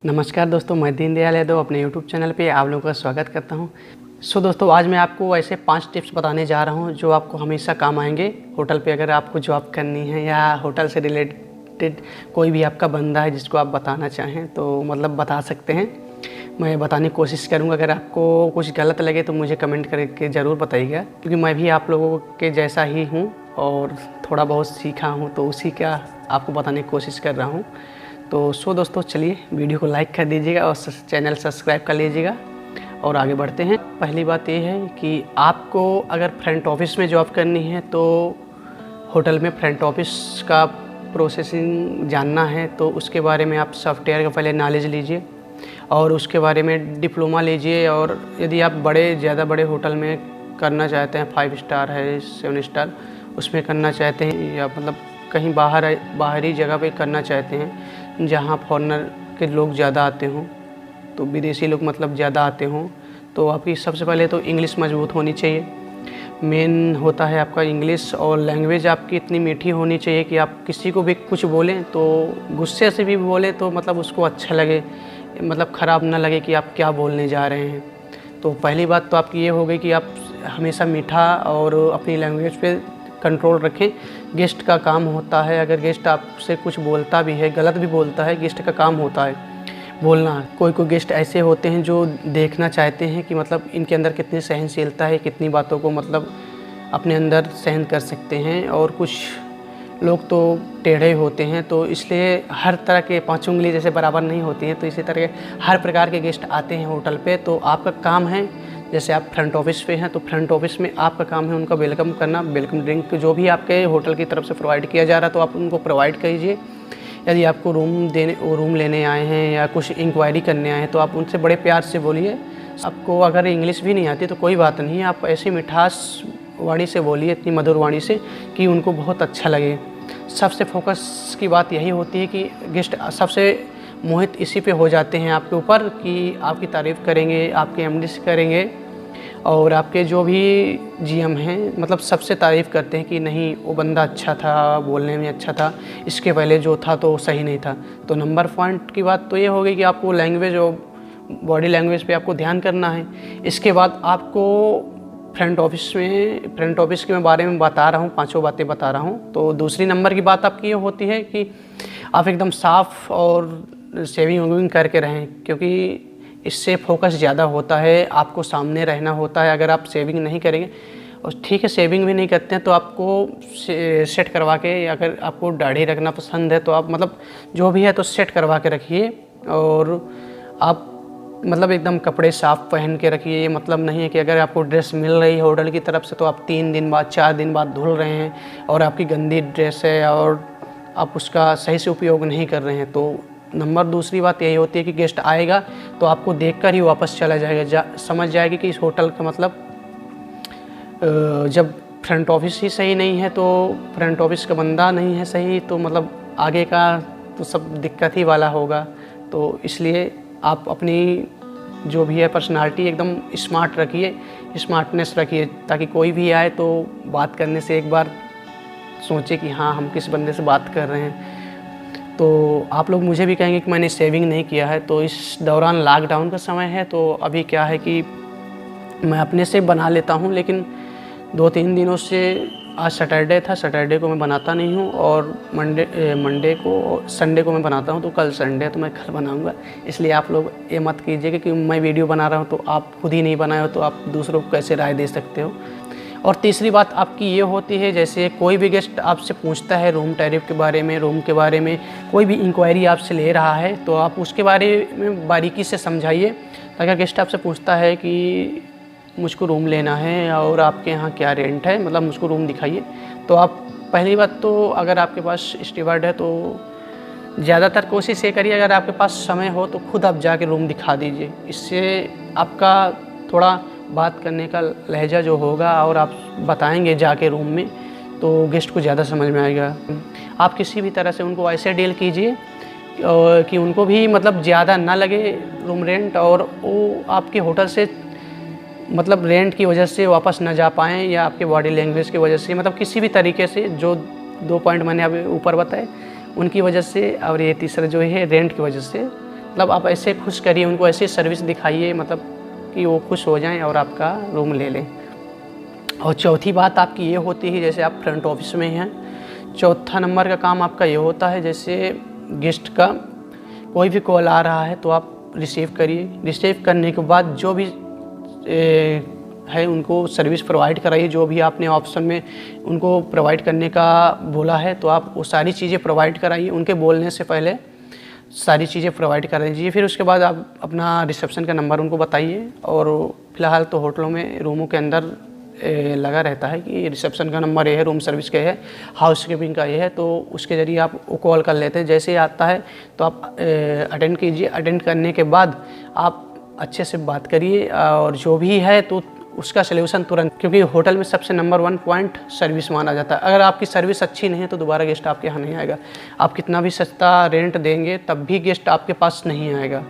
नमस्कार दोस्तों, मैं दीनदयाल यादव अपने यूट्यूब चैनल पे आप लोगों का स्वागत करता हूं। दोस्तों, आज मैं आपको ऐसे 5 टिप्स बताने जा रहा हूं जो आपको हमेशा काम आएंगे होटल पे। अगर आपको जॉब करनी है या होटल से रिलेटेड कोई भी आपका बंदा है जिसको आप बताना चाहें तो मतलब बता सकते हैं। मैं बताने की कोशिश करूँगा। अगर आपको कुछ गलत लगे तो मुझे कमेंट करके ज़रूर बताइएगा, क्योंकि मैं भी आप लोगों के जैसा ही हूँ और थोड़ा बहुत सीखा हूँ, तो उसी का आपको बताने की कोशिश कर रहा हूँ। तो दोस्तों, चलिए वीडियो को लाइक कर दीजिएगा और चैनल सब्सक्राइब कर लीजिएगा और आगे बढ़ते हैं। पहली बात ये है कि आपको अगर फ्रंट ऑफिस में जॉब करनी है तो होटल में फ्रंट ऑफिस का प्रोसेसिंग जानना है, तो उसके बारे में आप सॉफ्टवेयर का पहले नॉलेज लीजिए और उसके बारे में डिप्लोमा लीजिए। और यदि आप ज़्यादा बड़े होटल में करना चाहते हैं, 5 स्टार है, 7 स्टार, उसमें करना चाहते हैं या मतलब कहीं बाहरी जगह पे करना चाहते हैं जहाँ फॉरेनर के लोग ज़्यादा आते हों, तो विदेशी लोग मतलब ज़्यादा आते हों, तो आपकी सबसे पहले तो इंग्लिश मजबूत होनी चाहिए। मेन होता है आपका इंग्लिश, और लैंग्वेज आपकी इतनी मीठी होनी चाहिए कि आप किसी को भी कुछ बोलें तो गुस्से से भी बोलें तो मतलब उसको अच्छा लगे, मतलब ख़राब ना लगे कि आप क्या बोलने जा रहे हैं। तो पहली बात तो आपकी ये हो गई कि आप हमेशा मीठा और अपनी लैंग्वेज पे कंट्रोल रखें। गेस्ट का काम होता है, अगर गेस्ट आपसे कुछ बोलता भी है, गलत भी बोलता है, गेस्ट का काम होता है बोलना। कोई गेस्ट ऐसे होते हैं जो देखना चाहते हैं कि मतलब इनके अंदर कितनी सहनशीलता है, कितनी बातों को मतलब अपने अंदर सहन कर सकते हैं। और कुछ लोग तो टेढ़े होते हैं, तो इसलिए हर तरह के 5 उंगली जैसे बराबर नहीं होती हैं, तो इसी तरह के हर प्रकार के गेस्ट आते हैं होटल पे। तो आपका काम है, जैसे आप फ्रंट ऑफिस पे हैं तो फ्रंट ऑफिस में आपका काम है उनका वेलकम करना। वेलकम ड्रिंक जो भी आपके होटल की तरफ से प्रोवाइड किया जा रहा है तो आप उनको प्रोवाइड कीजिए। यदि आपको रूम लेने आए हैं या कुछ इंक्वायरी करने आए हैं तो आप उनसे बड़े प्यार से बोलिए। आपको अगर इंग्लिश भी नहीं आती तो कोई बात नहीं, आप ऐसी मिठास वाणी से बोलिए, इतनी मधुर वाणी से कि उनको बहुत अच्छा लगे। सबसे फोकस की बात यही होती है कि गेस्ट सबसे मोहित इसी पे हो जाते हैं आपके ऊपर कि आपकी तारीफ़ करेंगे, आपके एमडी करेंगे और आपके जो भी जीएम हैं मतलब सबसे तारीफ़ करते हैं कि नहीं वो बंदा अच्छा था, बोलने में अच्छा था, इसके पहले जो था तो सही नहीं था। तो नंबर पॉइंट की बात तो ये हो गई कि आपको लैंग्वेज और बॉडी लैंग्वेज पे आपको ध्यान करना है। इसके बाद आपको फ्रंट ऑफिस के मैं बारे में बता रहा हूँ, 5 बातें बता रहा हूँ। तो दूसरी नंबर की बात आपकी ये होती है कि आप एकदम साफ़ और सेविंग करके रहें, क्योंकि इससे फोकस ज़्यादा होता है, आपको सामने रहना होता है। अगर आप सेविंग नहीं करेंगे, और ठीक है सेविंग भी नहीं करते हैं तो आपको सेट करवा के, अगर आपको दाढ़ी रखना पसंद है तो आप मतलब जो भी है तो सेट करवा के रखिए। और आप मतलब एकदम कपड़े साफ़ पहन के रखिए। ये मतलब नहीं है कि अगर आपको ड्रेस मिल रही है होटल की तरफ से तो आप 3 दिन बाद 4 दिन बाद धुल रहे हैं और आपकी गंदी ड्रेस है और आप उसका सही से उपयोग नहीं कर रहे हैं। तो दूसरी बात यही होती है कि गेस्ट आएगा तो आपको देखकर ही वापस चला जाएगा, समझ जाएगी कि इस होटल का मतलब जब फ्रंट ऑफिस ही सही नहीं है तो फ्रंट ऑफिस का बंदा नहीं है सही, तो मतलब आगे का तो सब दिक्कत ही वाला होगा। तो इसलिए आप अपनी जो भी है पर्सनालिटी एकदम स्मार्ट रखिए, स्मार्टनेस रखिए, ताकि कोई भी आए तो बात करने से एक बार सोचे कि हाँ हम किस बंदे से बात कर रहे हैं। तो आप लोग मुझे भी कहेंगे कि मैंने सेविंग नहीं किया है, तो इस दौरान लॉकडाउन का समय है तो अभी क्या है कि मैं अपने से बना लेता हूँ, लेकिन 2-3 दिनों से आज सैटरडे था, सैटरडे को मैं बनाता नहीं हूँ और संडे को मैं बनाता हूँ। तो कल संडे है तो मैं कल बनाऊँगा। इसलिए आप लोग ये मत कीजिएगा कि मैं वीडियो बना रहा हूँ तो आप खुद ही नहीं बनाए हो तो आप दूसरों को कैसे राय दे सकते हो। और तीसरी बात आपकी ये होती है, जैसे कोई भी गेस्ट आपसे पूछता है रूम टैरिफ के बारे में, रूम के बारे में कोई भी इंक्वायरी आपसे ले रहा है तो आप उसके बारे में बारीकी से समझाइए। अगर गेस्ट आपसे पूछता है कि मुझको रूम लेना है और आपके यहाँ क्या रेंट है, मतलब मुझको रूम दिखाइए, तो आप पहली बात तो अगर आपके पास स्टीवर्ड है तो ज़्यादातर कोशिश ये करिए, अगर आपके पास समय हो तो खुद आप जाके रूम दिखा दीजिए। इससे आपका थोड़ा बात करने का लहजा जो होगा और आप बताएंगे जाके रूम में तो गेस्ट को ज़्यादा समझ में आएगा। आप किसी भी तरह से उनको ऐसे डील कीजिए कि उनको भी मतलब ज़्यादा ना लगे रूम रेंट, और वो आपके होटल से मतलब रेंट की वजह से वापस ना जा पाएँ या आपके बॉडी लैंग्वेज की वजह से, मतलब किसी भी तरीके से जो 2 पॉइंट मैंने अभी ऊपर बताए उनकी वजह से, और ये तीसरा जो है रेंट की वजह से मतलब आप ऐसे खुश करिए उनको, ऐसे सर्विस दिखाइए मतलब कि वो खुश हो जाएं और आपका रूम ले लें। और चौथी बात आपकी ये होती है, जैसे आप फ्रंट ऑफिस में हैं, चौथा नंबर का काम आपका ये होता है, जैसे गेस्ट का कोई भी कॉल आ रहा है तो आप रिसीव करिए। रिसीव करने के बाद जो भी है उनको सर्विस प्रोवाइड कराइए। जो भी आपने ऑप्शन में उनको प्रोवाइड करने का बोला है तो आप वो सारी चीज़ें प्रोवाइड कराइए। उनके बोलने से पहले सारी चीज़ें प्रोवाइड कर दीजिए। फिर उसके बाद आप अपना रिसेप्शन का नंबर उनको बताइए। और फ़िलहाल तो होटलों में रूमों के अंदर लगा रहता है कि रिसेप्शन का नंबर ये है, रूम सर्विस का ये है, हाउस कीपिंग का ये है, तो उसके ज़रिए आप वो कॉल कर लेते हैं। जैसे ही आता है तो आप अटेंड कीजिए। अटेंड करने के बाद आप अच्छे से बात करिए और जो भी है तो उसका सलूशन तुरंत, क्योंकि होटल में सबसे नंबर 1 पॉइंट सर्विस माना जाता है। अगर आपकी सर्विस अच्छी नहीं है तो दोबारा गेस्ट आपके यहाँ नहीं आएगा। आप कितना भी सस्ता रेंट देंगे तब भी गेस्ट आपके पास नहीं आएगा।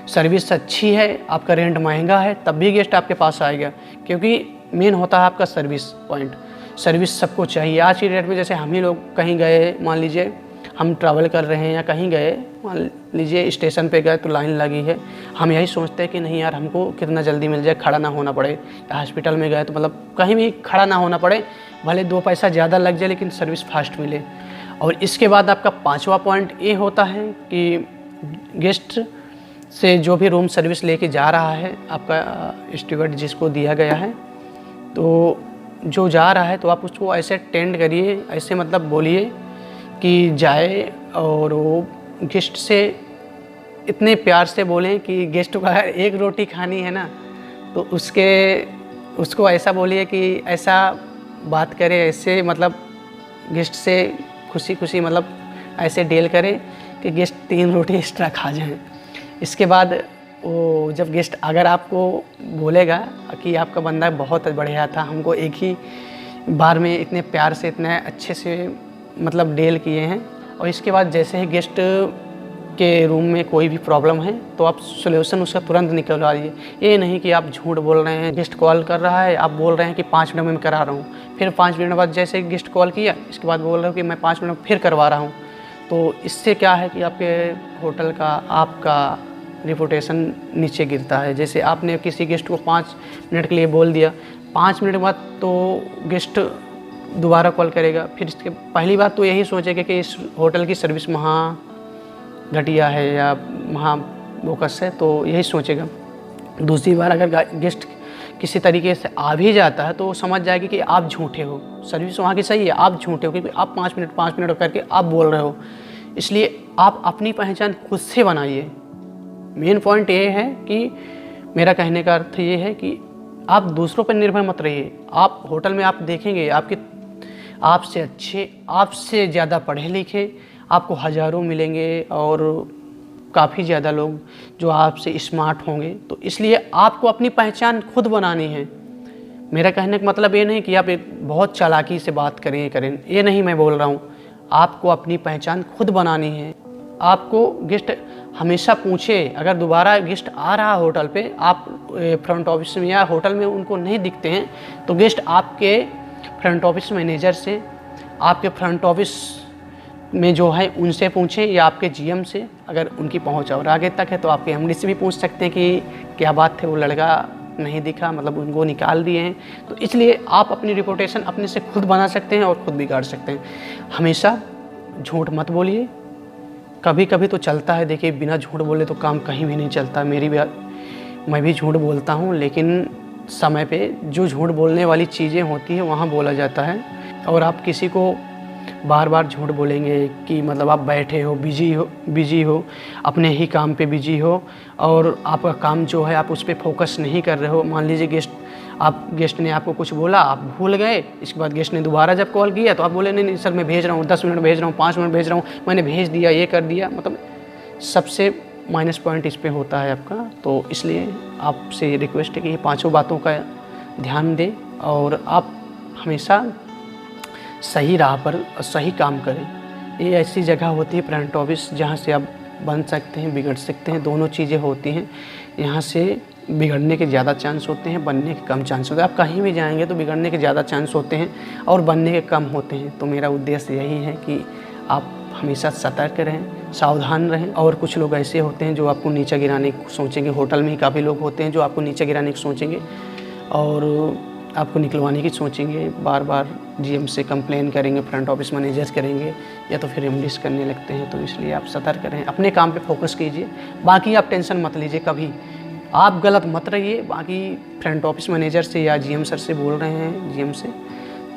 सर्विस अच्छी है, आपका रेंट महंगा है, तब भी गेस्ट आपके पास आएगा, क्योंकि मेन होता है आपका सर्विस पॉइंट। सर्विस सबको चाहिए। आज की डेट में जैसे हम ही लोग कहीं गए, मान लीजिए हम ट्रैवल कर रहे हैं या कहीं गए, मान लीजिए स्टेशन पे गए तो लाइन लगी है, हम यही सोचते हैं कि नहीं यार हमको कितना जल्दी मिल जाए, खड़ा ना होना पड़े। या हॉस्पिटल में गए तो मतलब कहीं भी खड़ा ना होना पड़े, भले 2 पैसा ज़्यादा लग जाए लेकिन सर्विस फास्ट मिले। और इसके बाद आपका 5वां पॉइंट ये होता है कि गेस्ट से जो भी रूम सर्विस लेके जा रहा है आपका स्टीवर्ड जिसको दिया गया है, तो जो जा रहा है तो आप उसको ऐसे टेंड करिए, ऐसे मतलब बोलिए कि जाए और वो गेस्ट से इतने प्यार से बोलें कि गेस्ट को अगर 1 रोटी खानी है ना तो उसको ऐसा बोलिए कि ऐसा बात करे, ऐसे मतलब गेस्ट से खुशी खुशी मतलब ऐसे डील करे कि गेस्ट 3 रोटी एक्स्ट्रा खा जाएं। इसके बाद वो जब गेस्ट अगर आपको बोलेगा कि आपका बंदा बहुत बढ़िया था, हमको एक ही बार में इतने प्यार से इतने अच्छे से मतलब डील किए हैं, और इसके बाद जैसे ही गेस्ट के रूम में कोई भी प्रॉब्लम है तो आप सॉल्यूशन उसका तुरंत निकलवाइए। ये नहीं कि आप झूठ बोल रहे हैं, गेस्ट कॉल कर रहा है, आप बोल रहे हैं कि 5 मिनट में मैं करा रहा हूँ, फिर 5 मिनट बाद जैसे गेस्ट कॉल किया इसके बाद बोल रहे हो कि मैं 5 मिनट में फिर करवा रहा हूँ। तो इससे क्या है कि आपके होटल का आपका रिपुटेशन नीचे गिरता है। जैसे आपने किसी गेस्ट को 5 मिनट के लिए बोल दिया, 5 मिनट बाद तो गेस्ट दोबारा कॉल करेगा, फिर इसके पहली बात तो यही सोचेगा कि इस होटल की सर्विस महा घटिया है या महा बोकस है, तो यही सोचेगा। दूसरी बार अगर गेस्ट किसी तरीके से आ भी जाता है तो वो समझ जाएगी कि आप झूठे हो, सर्विस वहाँ की सही है, आप झूठे हो, क्योंकि आप 5 मिनट करके आप बोल रहे हो। इसलिए आप अपनी पहचान खुद से बनाइए। मेन पॉइंट ये है कि मेरा कहने का अर्थ ये है कि आप दूसरों पर निर्भर मत रहिए। आप होटल में आप देखेंगे आपसे अच्छे, आपसे ज़्यादा पढ़े लिखे आपको हज़ारों मिलेंगे और काफ़ी ज़्यादा लोग जो आपसे स्मार्ट होंगे। तो इसलिए आपको अपनी पहचान खुद बनानी है। मेरा कहने का मतलब ये नहीं कि आप एक बहुत चालाकी से बात करें, ये नहीं मैं बोल रहा हूँ। आपको अपनी पहचान खुद बनानी है। आपको गेस्ट हमेशा पूछे, अगर दोबारा गेस्ट आ रहा होटल पे, आप फ्रंट ऑफिस में या होटल में उनको नहीं दिखते हैं तो गेस्ट आपके फ्रंट ऑफिस मैनेजर से, आपके फ्रंट ऑफिस में जो है उनसे पूछें, या आपके जीएम से अगर उनकी पहुंच और आगे तक है तो आपके एमडी से भी पूछ सकते हैं कि क्या बात है वो लड़का नहीं दिखा, मतलब उनको निकाल दिए हैं। तो इसलिए आप अपनी रिपुटेशन अपने से खुद बना सकते हैं और खुद बिगाड़ सकते हैं। हमेशा झूठ मत बोलिए। कभी कभी तो चलता है, देखिए बिना झूठ बोले तो काम कहीं भी नहीं चलता। मैं भी झूठ बोलता हूँ, लेकिन समय पे जो झूठ बोलने वाली चीज़ें होती हैं वहाँ बोला जाता है। और आप किसी को बार बार झूठ बोलेंगे कि मतलब आप बैठे हो, बिजी हो, अपने ही काम पे बिजी हो और आपका काम जो है आप उस पर फोकस नहीं कर रहे हो। मान लीजिए गेस्ट ने आपको कुछ बोला, आप भूल गए, इसके बाद गेस्ट ने दोबारा जब कॉल किया तो आप बोले नहीं सर मैं भेज रहा हूँ, 10 मिनट भेज रहा हूँ, 5 मिनट भेज रहा हूँ, मैंने भेज दिया, ये कर दिया। मतलब सबसे माइनस पॉइंट इस पे होता है आपका। तो इसलिए आपसे रिक्वेस्ट है कि ये 5 बातों का ध्यान दें और आप हमेशा सही राह पर सही काम करें। ये ऐसी जगह होती है फ्रंट ऑफिस जहाँ से आप बन सकते हैं, बिगड़ सकते हैं, दोनों चीज़ें होती हैं। यहाँ से बिगड़ने के ज़्यादा चांस होते हैं, बनने के कम चांस होते हैं। आप कहीं भी जाएंगे तो बिगड़ने के ज़्यादा चांस होते हैं और बनने के कम होते हैं। तो मेरा उद्देश्य यही है कि आप हमेशा सतर्क रहें सावधान रहें। और कुछ लोग ऐसे होते हैं जो आपको नीचा गिराने की सोचेंगे, होटल में ही काफ़ी लोग होते हैं जो आपको नीचा गिराने की सोचेंगे और आपको निकलवाने की सोचेंगे, बार बार जीएम से कंप्लेन करेंगे, फ्रंट ऑफिस मैनेजर करेंगे या तो फिर एमडीस करने लगते हैं। तो इसलिए आप सतर्क रहें, अपने काम पे फोकस कीजिए, बाकी आप टेंशन मत लीजिए कभी, आप गलत मत रहिए। बाकी फ्रंट ऑफिस मैनेजर से या जीएम सर से बोल रहे हैं, जीएम से,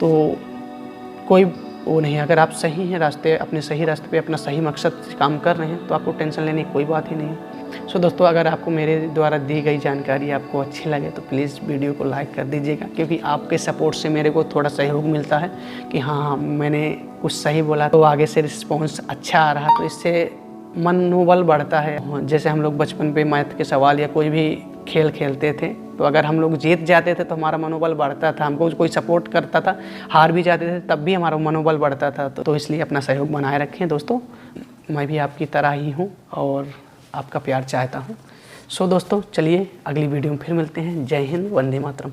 तो कोई वो नहीं। अगर आप सही हैं रास्ते, अपने सही रास्ते पे अपना सही मकसद से काम कर रहे हैं तो आपको टेंशन लेने की कोई बात ही नहीं है। सो दोस्तों, अगर आपको मेरे द्वारा दी गई जानकारी आपको अच्छी लगे तो प्लीज़ वीडियो को लाइक कर दीजिएगा, क्योंकि आपके सपोर्ट से मेरे को थोड़ा सहयोग मिलता है कि हाँ मैंने कुछ सही बोला तो आगे से रिस्पॉन्स अच्छा आ रहा, तो इससे मनोबल बढ़ता है। जैसे हम लोग बचपन पे मैथ के सवाल या कोई भी खेल खेलते थे तो अगर हम लोग जीत जाते थे तो हमारा मनोबल बढ़ता था, हमको कोई सपोर्ट करता था, हार भी जाते थे तब भी हमारा मनोबल बढ़ता था। तो इसलिए अपना सहयोग बनाए रखें दोस्तों, मैं भी आपकी तरह ही हूँ और आपका प्यार चाहता हूँ। सो दोस्तों, चलिए अगली वीडियो में फिर मिलते हैं। जय हिंद, वंदे मातरम।